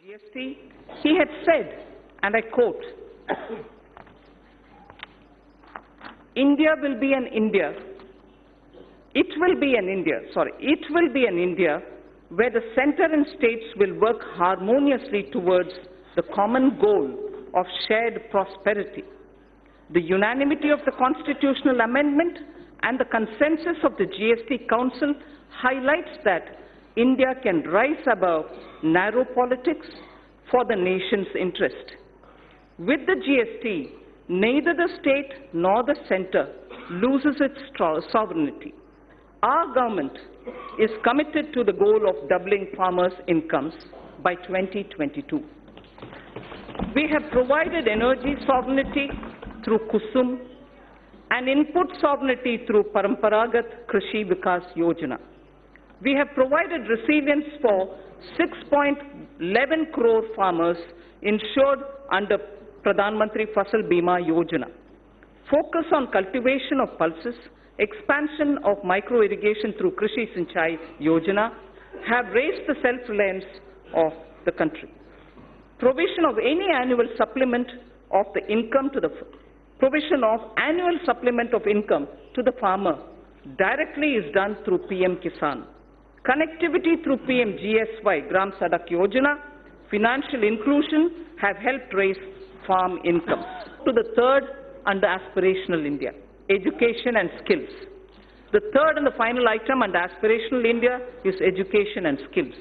GST, he had said, and I quote, India will be an India, it will be an India where the center and states will work harmoniously towards the common goal of shared prosperity. The unanimity of the constitutional amendment and the consensus of the GST Council highlights that India can rise above narrow politics for the nation's interest. With the GST, neither the state nor the center loses its sovereignty. Our government is committed to the goal of doubling farmers' incomes by 2022. We have provided energy sovereignty through Kusum and input sovereignty through Paramparagat Krishi Vikas Yojana. We have provided resilience for 6.11 crore farmers insured under Pradhan Mantri Fasal Bima Yojana. Focus on cultivation of pulses, expansion of micro-irrigation through Krishi Sinchai Yojana have raised the self-reliance of the country. Provision of annual supplement of income to the farmer directly is done through PM Kisan. Connectivity through PM GSY, Gram Sadak Yojana, financial inclusion have helped raise farm incomes. To the third under aspirational India, education and skills. The third and the final item under aspirational India is education and skills.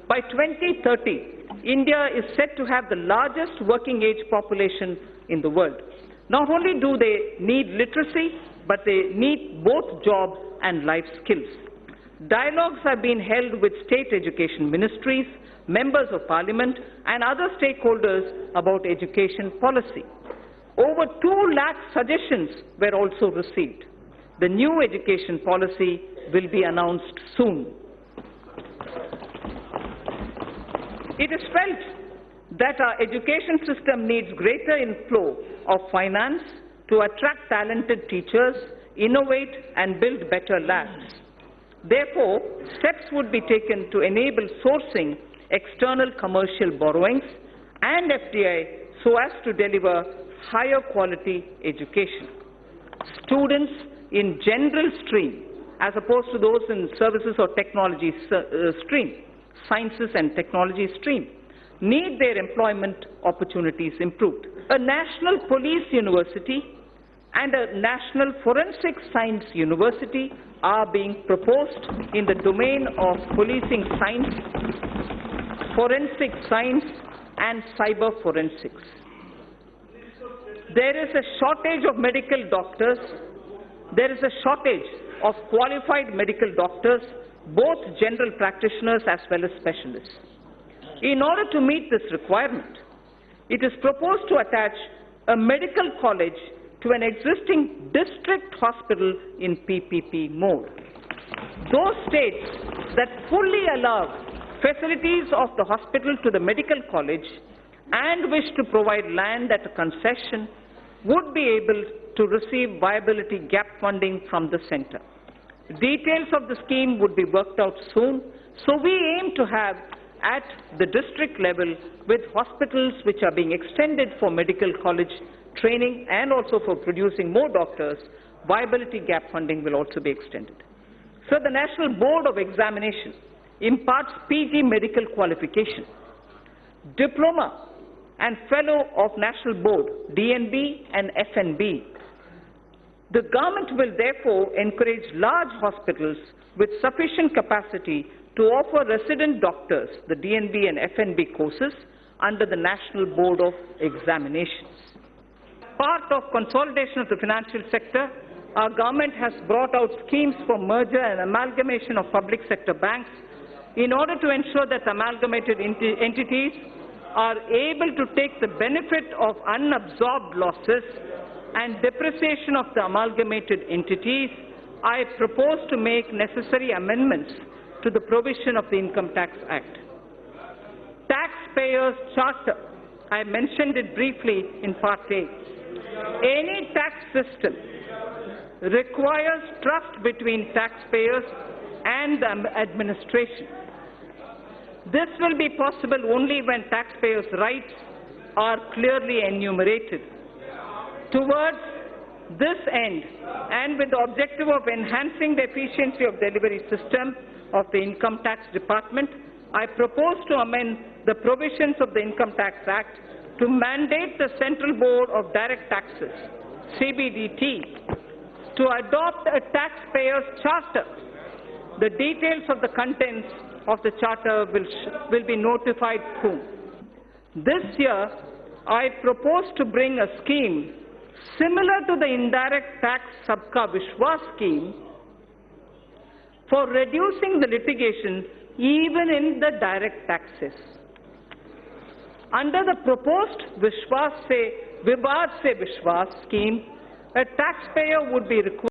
By 2030, India is set to have the largest working age population in the world. Not only do they need literacy, but they need both job and life skills. Dialogues have been held with state education ministries, members of parliament, and other stakeholders about education policy. Over 2 lakh suggestions were also received. The new education policy will be announced soon. It is felt that our education system needs greater inflow of finance to attract talented teachers, innovate, and build better labs. Therefore, steps would be taken to enable sourcing external commercial borrowings and FDI so as to deliver higher quality education. Students in general stream, as opposed to those in services or technology stream, sciences and technology stream, need their employment opportunities improved. A national police university and a national forensic science university are being proposed in the domain of policing science, forensic science, and cyber forensics. There is a shortage of medical doctors. There is a shortage of qualified medical doctors, both general practitioners as well as specialists. In order to meet this requirement, it is proposed to attach a medical college to an existing district hospital in PPP mode. Those states that fully allow facilities of the hospital to the medical college and wish to provide land at a concession would be able to receive viability gap funding from the center. Details of the scheme would be worked out soon, so we aim to have at the district level, with hospitals which are being extended for medical college training and also for producing more doctors, viability gap funding will also be extended. So the National Board of Examination imparts PG medical qualification, diploma and fellow of National Board, DNB and FNB. The government will therefore encourage large hospitals with sufficient capacity to offer resident doctors the DNB and FNB courses under the National Board of Examinations. Part of consolidation of the financial sector, our government has brought out schemes for merger and amalgamation of public sector banks in order to ensure that amalgamated entities are able to take the benefit of unabsorbed losses and depreciation of the amalgamated entities. I propose to make necessary amendments to the provision of the Income Tax Act. Taxpayers' Charter, I mentioned it briefly in Part A. Any tax system requires trust between taxpayers and the administration. This will be possible only when taxpayers' rights are clearly enumerated. Towards this end, and with the objective of enhancing the efficiency of delivery system of the Income Tax Department, I propose to amend the provisions of the Income Tax Act to mandate the Central Board of Direct Taxes, CBDT, to adopt a taxpayer's charter. The details of the contents of the charter will be notified soon. This year, I propose to bring a scheme similar to the indirect tax Sabka Vishwas scheme for reducing the litigation even in the direct taxes. Under the proposed Vivad se Vishwas scheme, a taxpayer would be required